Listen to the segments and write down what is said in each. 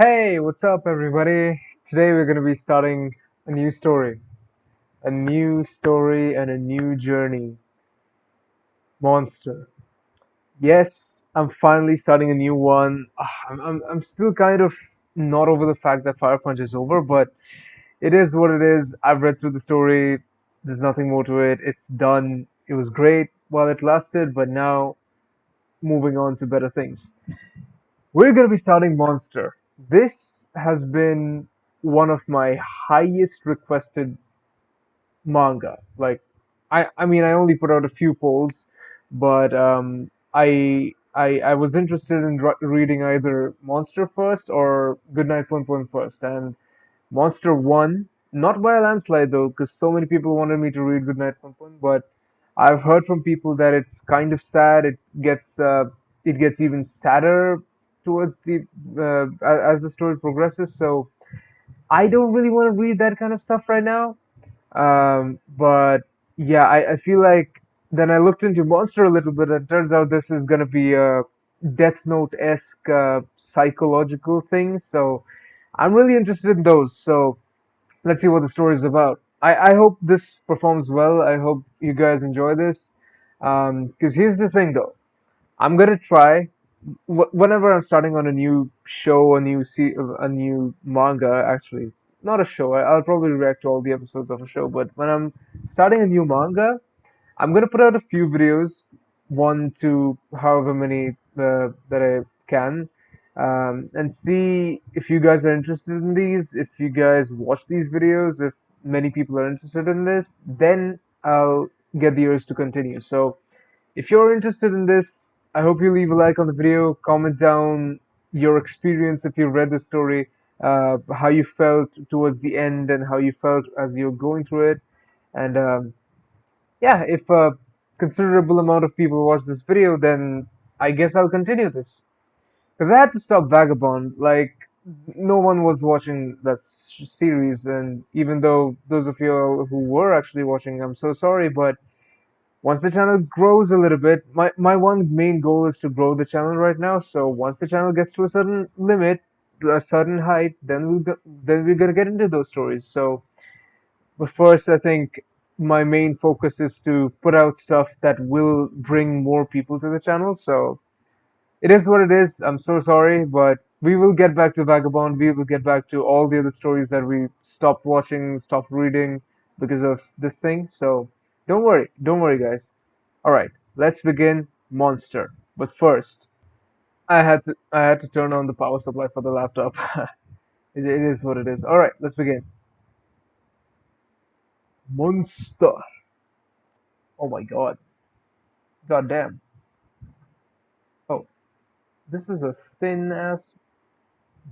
Hey, what's up, everybody? Today we're going to be starting a new story. A new story and a new journey. Monster. Yes, I'm finally starting a new one. I'm still kind of not over the fact that Fire Punch is over, but it is what it is. I've read through the story. There's nothing more to it. It's done. It was great while it lasted, but now moving on to better things. We're going to be starting Monster. This has been one of my highest requested manga. I mean, I only put out a few polls, but I was interested in reading either Monster first or Goodnight Pon Pon first, and Monster won, not by a landslide though, because so many people wanted me to read Goodnight Pon Pon, but I've heard from people that it's kind of sad. It gets even sadder towards the as the story progresses. So I don't really want to read that kind of stuff right now. But yeah, I feel like then I looked into Monster a little bit, and it turns out this is gonna be a Death Note esque psychological thing. So I'm really interested in those. So let's see what the story is about. I hope this performs well. I hope you guys enjoy this. Because here's the thing though. I'm gonna try whenever I'm starting on a new show, a new manga. Actually, not a show. I'll probably react to all the episodes of a show. But when I'm starting a new manga, I'm gonna put out a few videos, one to however many that I can, and see if you guys are interested in these. If you guys watch these videos, if many people are interested in this, then I'll get the urge to continue. So if you're interested in this, I hope you leave a like on the video, comment down your experience if you read the story, how you felt towards the end, and how you felt as you're going through it, and yeah, if a considerable amount of people watch this video, then I guess I'll continue this. Because I had to stop Vagabond. Like, no one was watching that series, and even though those of you who were actually watching, I'm so sorry, but once the channel grows a little bit, my one main goal is to grow the channel right now. So once the channel gets to a certain limit, a certain height, then we're gonna get into those stories. So but first, I think my main focus is to put out stuff that will bring more people to the channel. So it is what it is. I'm so sorry, but we will get back to Vagabond. We will get back to all the other stories that we stopped watching, stopped reading because of this thing. So don't worry, guys. All right, let's begin Monster. But first, I had to turn on the power supply for the laptop. It is what it is. All right, let's begin. Monster. Oh my god. God damn. Oh, this is a thin ass.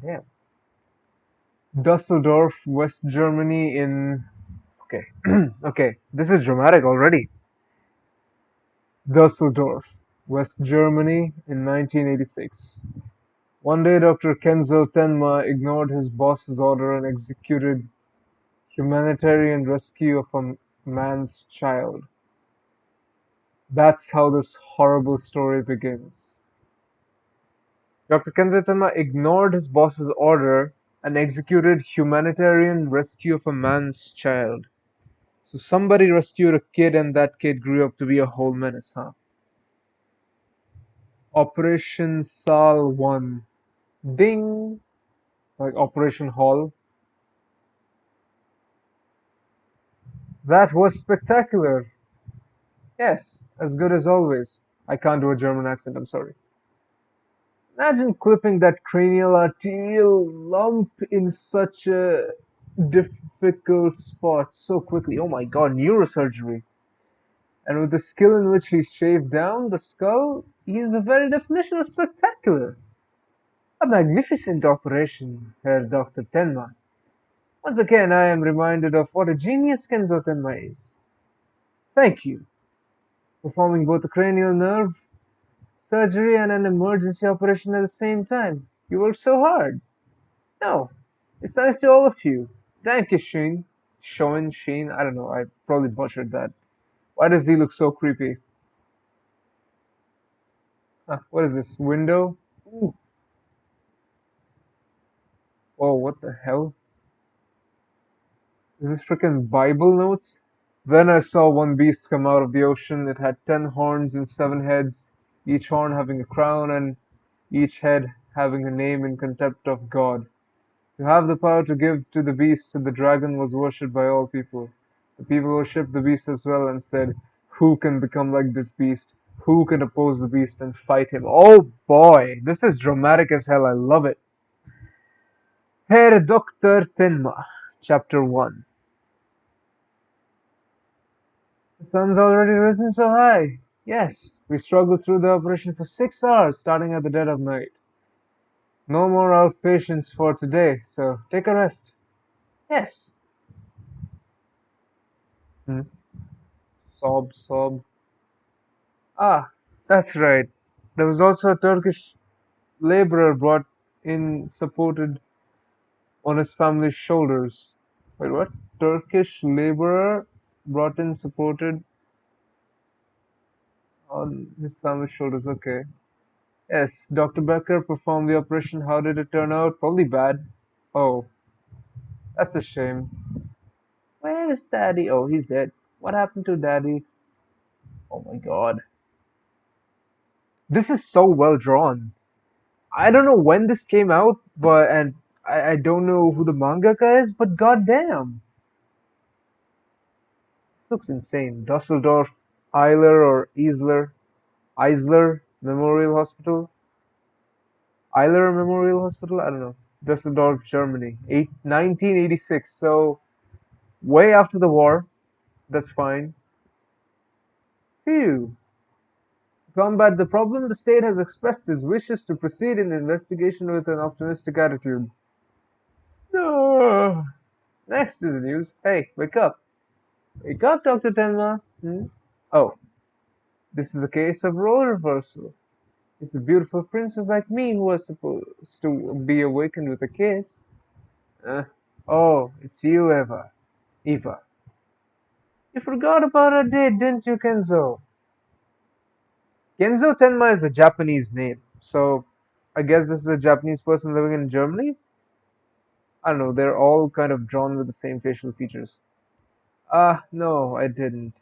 Damn. Dusseldorf, West Germany in. Okay. Okay. This is dramatic already. Dusseldorf, West Germany in 1986. One day, Dr. Kenzo Tenma ignored his boss's order and executed humanitarian rescue of a man's child. That's how this horrible story begins. Doctor Kenzatama ignored his boss's order and executed humanitarian rescue of a man's child. So somebody rescued a kid and that kid grew up to be a whole menace, huh? Operation Sal 1. Ding! Like Operation Hall. That was spectacular. Yes, as good as always. I can't do a German accent, I'm sorry. Imagine clipping that cranial arterial lump in such a difficult spot so quickly. Oh my god, neurosurgery. And with the skill in which he shaved down the skull, he is the very definition of spectacular. A magnificent operation, Herr Dr. Tenma. Once again, I am reminded of what a genius Kenzo Tenma is. Thank you. Performing both a cranial nerve surgery and an emergency operation at the same time. You worked so hard. No, it's nice to all of you. Thank you, Sheen. Sheen? I don't know, I probably butchered that. Why does he look so creepy? What is this? Window? Ooh, Oh, what the hell? Is this freaking Bible notes? Then I saw one beast come out of the ocean. It had 10 horns and 7 heads, each horn having a crown and each head having a name in contempt of God. To have the power to give to the beast the dragon was worshipped by all people. The people worshipped the beast as well and said, who can become like this beast? Who can oppose the beast and fight him? Oh boy, this is dramatic as hell. I love it. Herr Dr. Tenma, Chapter 1. The sun's already risen so high. Yes, we struggled through the operation for 6 hours, starting at the dead of night. No more outpatients for today, so take a rest. Yes. Hmm. Sob, sob. Ah, that's right. There was also a Turkish laborer brought in supported on his family's shoulders. Wait, what? Turkish laborer brought in supported on his family's shoulders. Okay. Yes, Dr. Becker performed the operation. How did it turn out? Probably bad. Oh, that's a shame. Where is Daddy? Oh, he's dead. What happened to Daddy? Oh my god. This is so well drawn. I don't know when this came out, but and I don't know who the mangaka is, but goddamn, this looks insane. Dusseldorf, Eiler or Eisler Memorial Hospital, Eiler Memorial Hospital. I don't know. Dusseldorf, Germany, 1986. So way after the war. That's fine. Phew. To combat the problem, the state has expressed its wishes to proceed in the investigation with an optimistic attitude. So, next to the news. Hey, wake up. Wake up, Dr. Tenma. Hmm? Oh, this is a case of role reversal. It's a beautiful princess like me who was supposed to be awakened with a kiss. Uh, oh, it's you, Eva. Eva. You forgot about our date, didn't you, Kenzo? Kenzo Tenma is a Japanese name, so I guess this is a Japanese person living in Germany? I don't know, they're all kind of drawn with the same facial features. Ah, no, I didn't.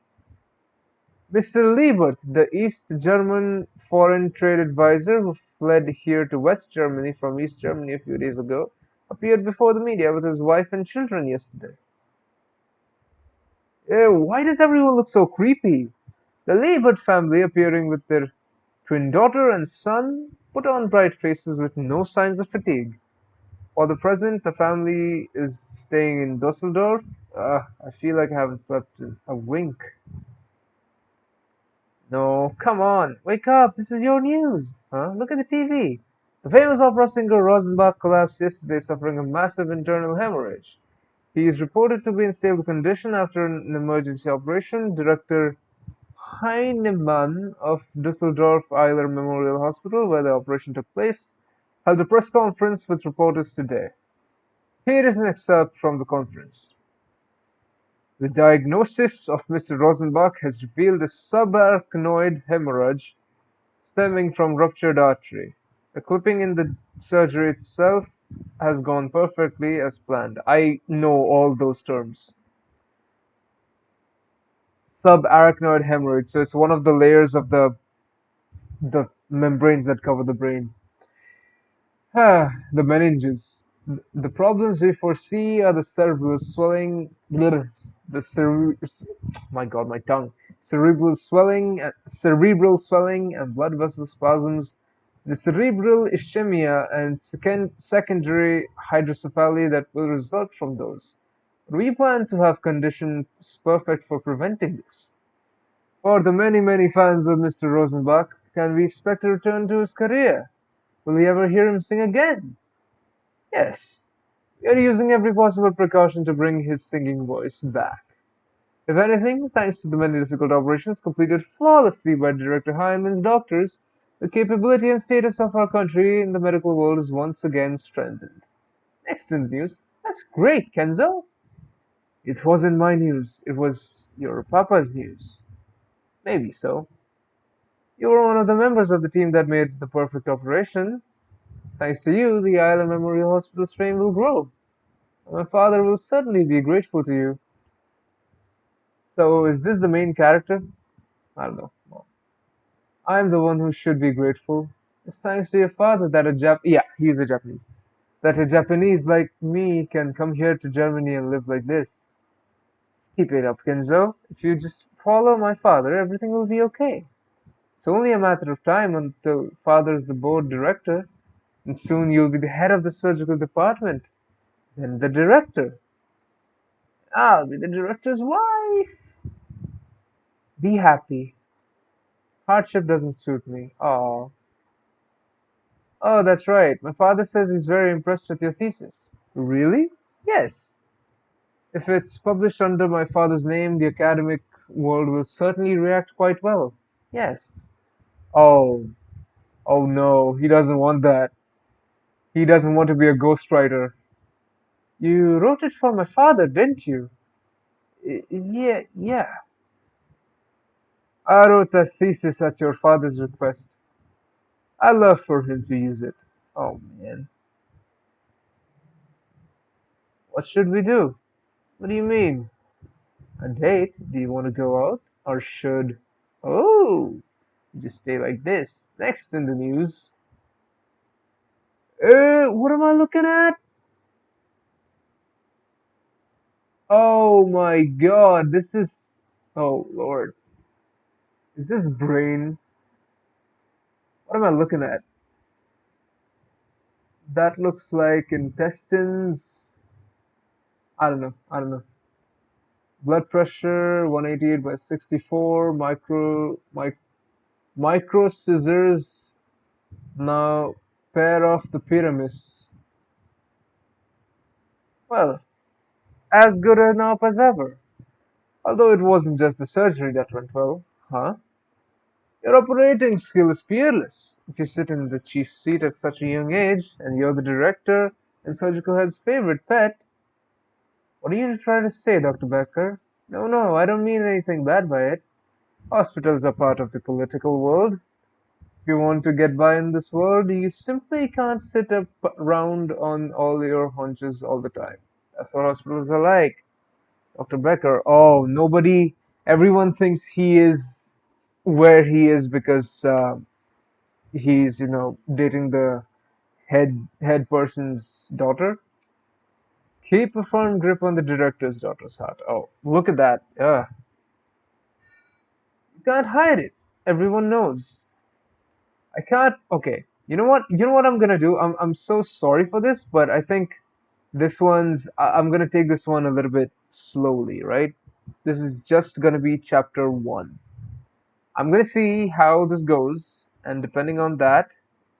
Mr. Liebert, the East German foreign trade advisor who fled here to West Germany from East Germany a few days ago, appeared before the media with his wife and children yesterday. Why does everyone look so creepy? The Liebert family, appearing with their twin daughter and son, put on bright faces with no signs of fatigue. For the present, the family is staying in Dusseldorf. I feel like I haven't slept in a wink. No, come on, wake up, this is your news. Huh? Look at the TV. The famous opera singer Rosenbach collapsed yesterday, suffering a massive internal hemorrhage. He is reported to be in stable condition after an emergency operation. Director Heinemann of Dusseldorf-Eiler Memorial Hospital, where the operation took place, held a press conference with reporters today. Here is an excerpt from the conference. The diagnosis of Mr. Rosenbach has revealed a subarachnoid hemorrhage stemming from ruptured artery. The clipping in the surgery itself has gone perfectly as planned. I know all those terms. Subarachnoid hemorrhage. So it's one of the layers of the membranes that cover the brain. The meninges. The problems we foresee are the cerebral swelling, my God, my tongue. Cerebral swelling and blood vessel spasms, the cerebral ischemia and secondary hydrocephaly that will result from those. We plan to have conditions perfect for preventing this. For the many, many fans of Mr. Rosenbach, can we expect a return to his career? Will we ever hear him sing again? Yes, we are using every possible precaution to bring his singing voice back. If anything, thanks to the many difficult operations completed flawlessly by Director Hyman's doctors, the capability and status of our country in the medical world is once again strengthened. Next in the news. That's great, Kenzo! It wasn't my news, it was your papa's news. Maybe so. You were one of the members of the team that made the perfect operation. Thanks to you, the Island Memorial Hospital's fame will grow. My father will certainly be grateful to you. So, is this the main character? I don't know. Well, I'm the one who should be grateful. It's thanks to your father that yeah, he's a Japanese. That a Japanese like me can come here to Germany and live like this. Just keep it up, Kenzo. If you just follow my father, everything will be okay. It's only a matter of time until father's the board director, and soon you'll be the head of the surgical department, then the director. I'll be the director's wife. Be happy. Hardship doesn't suit me. Oh, oh, that's right. My father says he's very impressed with your thesis. Really? Yes. If it's published under my father's name, the academic world will certainly react quite well. Yes. Oh, oh no, he doesn't want that. He doesn't want to be a ghostwriter. You wrote it for my father, didn't you? Yeah, yeah. I wrote that thesis at your father's request. I'd love for him to use it. Oh man. What should we do? What do you mean? A date? Do you want to go out? Or should. Oh! Just stay like this. Next in the news. What am I looking at? Oh my god, this is. Oh lord. Is this brain? What am I looking at? That looks like intestines. I don't know. I don't know. Blood pressure 188 by 64. Micro scissors. Now pair off the pyramids. Well, as good enough as ever. Although it wasn't just the surgery that went well, huh? Your operating skill is peerless. If you sit in the chief seat at such a young age, and you're the director and Surgical Head's favorite pet, what are you trying to say, Dr. Becker? No, no, I don't mean anything bad by it. Hospitals are part of the political world. If you want to get by in this world, you simply can't sit up around on all your haunches all the time. That's what hospitals are like. Dr. Becker, oh, nobody, everyone thinks he is where he is because he's, dating the head person's daughter. Keep a firm grip on the director's daughter's heart. Oh, look at that. Yeah, you can't hide it. Everyone knows. I can't. Okay, you know what? You know what I'm gonna do? I'm so sorry for this, but I think I'm gonna take this one a little bit slowly, right? This is just gonna be chapter one. I'm gonna see how this goes, and depending on that,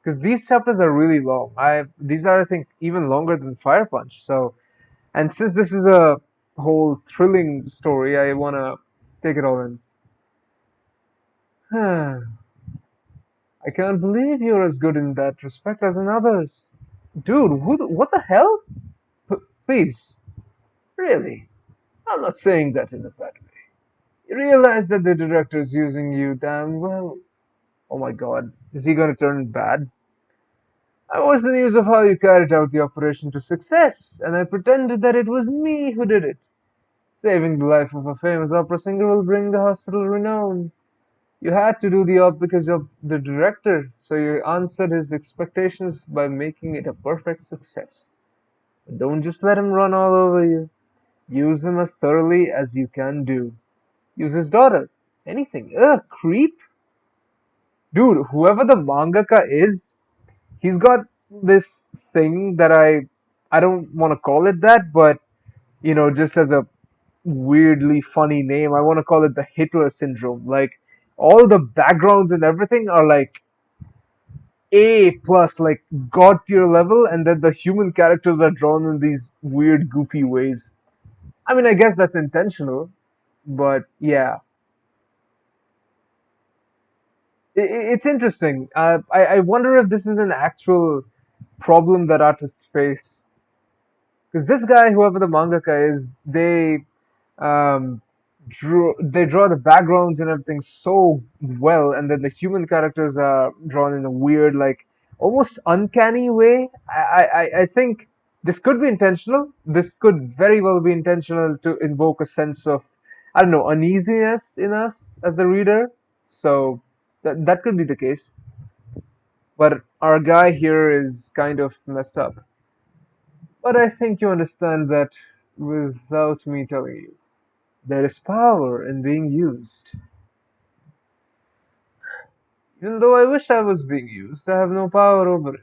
because these chapters are really long. These are, I think, even longer than Fire Punch. So, and since this is a whole thrilling story, I wanna take it all in. I can't believe you're as good in that respect as in others. Dude, what the hell? Please, really, I'm not saying that in a bad way. You realize that the director's using you damn well. Oh my god, is he gonna turn bad? I watched the news of how you carried out the operation to success, and I pretended that it was me who did it. Saving the life of a famous opera singer will bring the hospital renown. You had to do the op because of the director, so you answered his expectations by making it a perfect success. But don't just let him run all over you. Use him as thoroughly as you can do. Use his daughter. Anything. Ugh, creep. Dude, whoever the mangaka is, he's got this thing that I don't want to call it that, but just as a weirdly funny name, I want to call it the Hitler syndrome. Like all the backgrounds and everything are like A plus, like god tier level, and then the human characters are drawn in these weird, goofy ways. I mean, I guess that's intentional, but yeah, it's interesting. I wonder if this is an actual problem that artists face. Because this guy, whoever the mangaka is, um, they draw the backgrounds and everything so well, and then the human characters are drawn in a weird, like almost uncanny way. I think this could be intentional. This could very well be intentional to invoke a sense of, I don't know, uneasiness in us as the reader. So that could be the case. But our guy here is kind of messed up. But I think you understand that without me telling you. There is power in being used. Even though I wish I was being used, I have no power over it.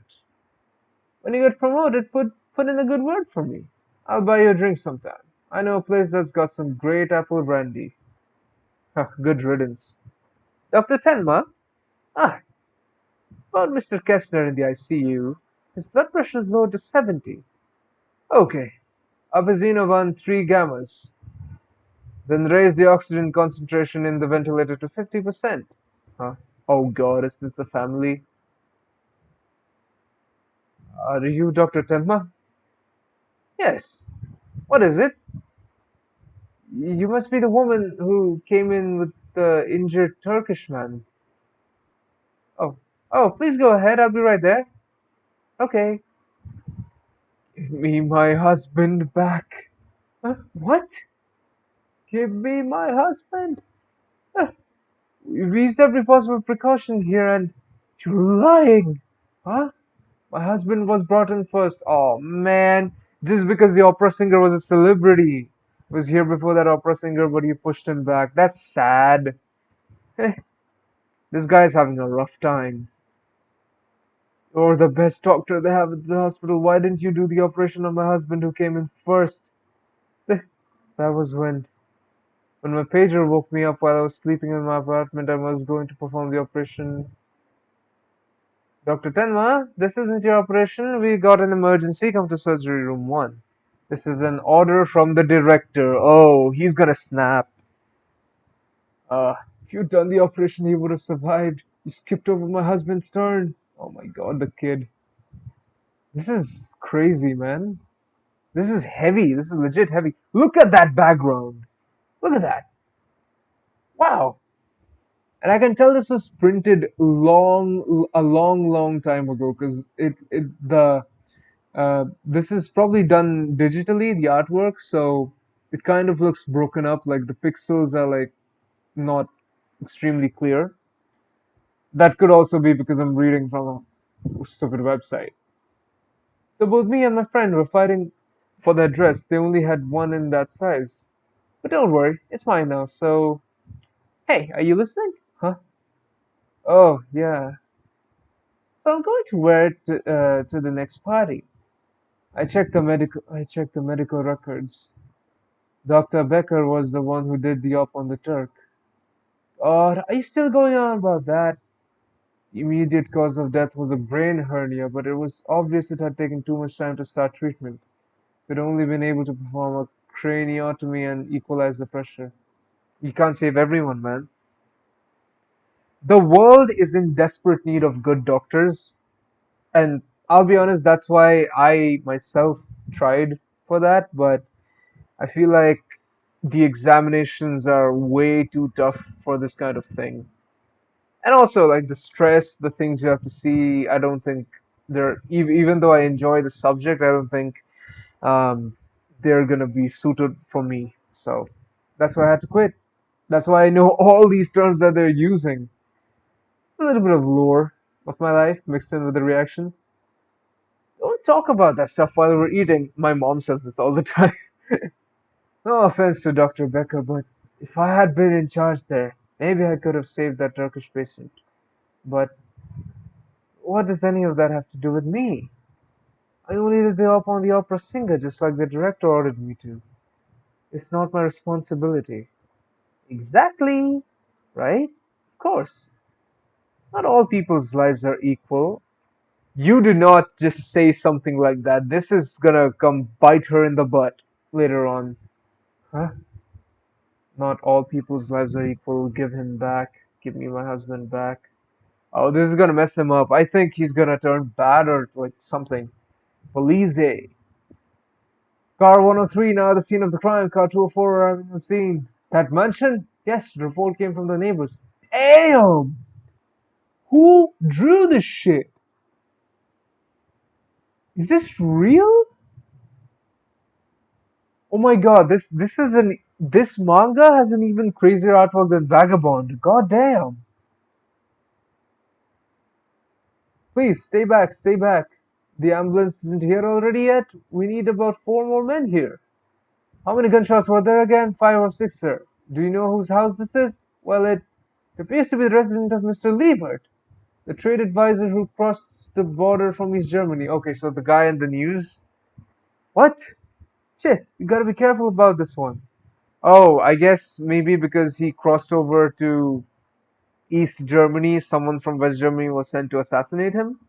When you get promoted, put in a good word for me. I'll buy you a drink sometime. I know a place that's got some great apple brandy. Huh, good riddance. Dr. Tenma? Ah, found Mr. Kessler in the ICU. His blood pressure is low to 70. Okay, up his Enovan 3 gammas. Then raise the oxygen concentration in the ventilator to 50%. Huh? Oh god, is this the family? Are you Dr. Tenma? Yes. What is it? You must be the woman who came in with the injured Turkish man. Oh, oh, please go ahead. I'll be right there. Okay. Give me my husband back. What? Give me my husband? Huh, we've used every possible precaution here and you're lying. Huh? My husband was brought in first. Oh man, just because the opera singer was a celebrity. Was here before that opera singer, but you pushed him back. That's sad. Eh, this guy's having a rough time. You're the best doctor they have at the hospital. Why didn't you do the operation on my husband who came in first? Eh, that was when my pager woke me up while I was sleeping in my apartment. I was going to perform the operation. Dr. Tenma, this isn't your operation. We got an emergency. Come to surgery room 1. This is an order from the director. Oh, he's gonna snap. If you'd done the operation, he would have survived. You skipped over my husband's turn. Oh my god, the kid. This is crazy, man. This is heavy. This is legit heavy. Look at that background. Look at that. Wow. And I can tell this was printed long time ago because this is probably done digitally, the artwork, so it kind of looks broken up, like the pixels are like not extremely clear. That could also be because I'm reading from a stupid website. So both me and my friend were fighting for that dress. They only had one in that size. But don't worry, it's mine now. So, hey, are you listening? Huh? Oh, yeah. So I'm going to wear it to the next party. I checked the medical records. Dr. Becker was the one who did the op on the Turk. Oh, are you still going on about that? Immediate cause of death was a brain hernia, but it was obvious it had taken too much time to start treatment. We'd only been able to perform a craniotomy and equalize the pressure. You can't save everyone, man. The world is in desperate need of good doctors, and I'll be honest, that's why I myself tried for that, but I feel like the examinations are way too tough for this kind of thing. And also, like the stress, the things you have to see, I don't think they're, even though I enjoy the subject, I don't think um, they're gonna be suited for me. So that's why I had to quit. That's why I know all these terms that they're using. It's a little bit of lore of my life mixed in with the reaction. Don't talk about that stuff while we're eating. My mom says this all the time. No offense to Dr. Becker, but if I had been in charge there, maybe I could have saved that Turkish patient. But what does any of that have to do with me? I only did the op on the opera singer just like the director ordered me to. It's not my responsibility. Exactly. Right? Of course. Not all people's lives are equal. You do not just say something like that. This is gonna come bite her in the butt later on. Huh? Not all people's lives are equal. Give him back. Give me my husband back. Oh, this is gonna mess him up. I think he's gonna turn bad or like something. Police. Car 103 now at the scene of the crime. Car 204 arriving on the scene. That mansion? Yes, the report came from the neighbors. Damn! Who drew this shit? Is this real? Oh my god, this manga has an even crazier artwork than Vagabond. God damn. Please stay back, stay back. The ambulance isn't here already yet. We need about four more men here. How many gunshots were there again? Five or six, sir. Do you know whose house this is? Well, it appears to be the residence of Mr. Liebert, the trade advisor who crossed the border from East Germany. Okay, so the guy in the news. What? Shit, you gotta be careful about this one. Oh, I guess maybe because he crossed over to East Germany, someone from West Germany was sent to assassinate him.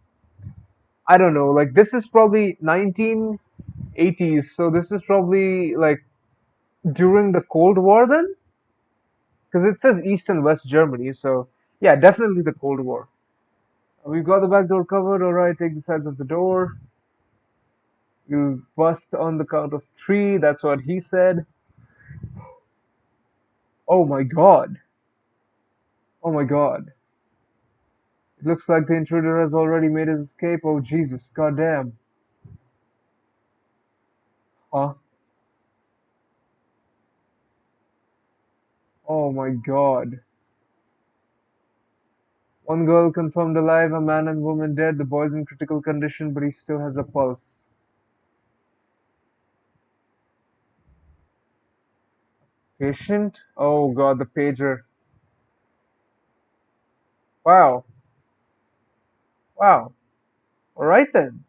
I don't know. Like, this is probably 1980s, so this is probably like during the Cold War then? Because it says East and West Germany, so yeah, definitely the Cold War. We've got the back door covered. All right, take the sides of the door. You bust on the count of three. That's what he said. Oh my god. Oh my god. It looks like the intruder has already made his escape. Oh Jesus, goddamn. Huh? Oh my god. One girl confirmed alive, a man and woman dead. The boy's in critical condition, but he still has a pulse. Patient? Oh god, the pager. Wow. Wow. Alright then.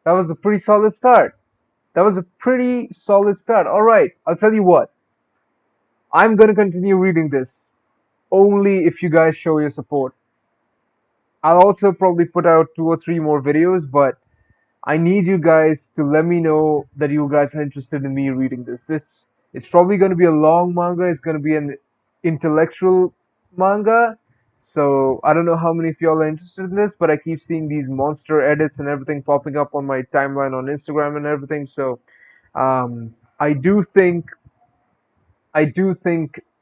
That was a pretty solid start. That was a pretty solid start. Alright, I'll tell you what. I'm gonna continue reading this. Only if you guys show your support. I'll also probably put out two or three more videos, but I need you guys to let me know that you guys are interested in me reading this. It's probably going to be a long manga. It's going to be an intellectual manga. So I don't know how many of y'all are interested in this, but I keep seeing these monster edits and everything popping up on my timeline on Instagram and everything. So I do think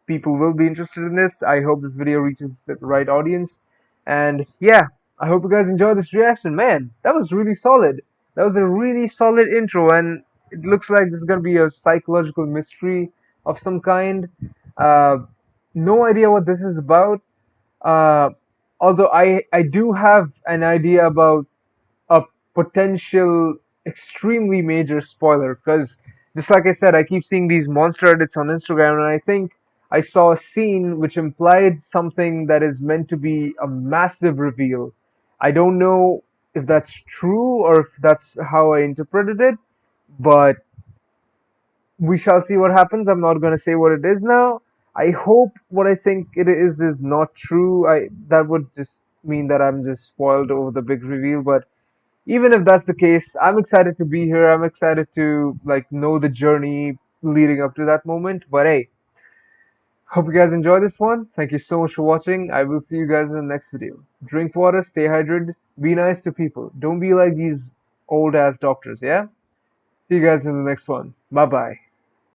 people will be interested in this. I hope this video reaches the right audience. And yeah, I hope you guys enjoy this reaction. Man, that was really solid. That was a really solid intro, and it looks like this is gonna be a psychological mystery of some kind. Uh, no idea what this is about. Uh, although I do have an idea about a potential extremely major spoiler because just like I said, I keep seeing these monster edits on Instagram, and I think I saw a scene which implied something that is meant to be a massive reveal. I don't know if that's true or if that's how I interpreted it, but we shall see what happens. I'm not going to say what it is now. I hope what I think it is not true. I That would just mean that I'm just spoiled over the big reveal, but even if that's the case, I'm excited to be here. I'm excited to like know the journey leading up to that moment. But hey, hope you guys enjoy this one. Thank you so much for watching. I will see you guys in the next video. Drink water, stay hydrated, be nice to people. Don't be like these old ass doctors, yeah? See you guys in the next one. Bye bye.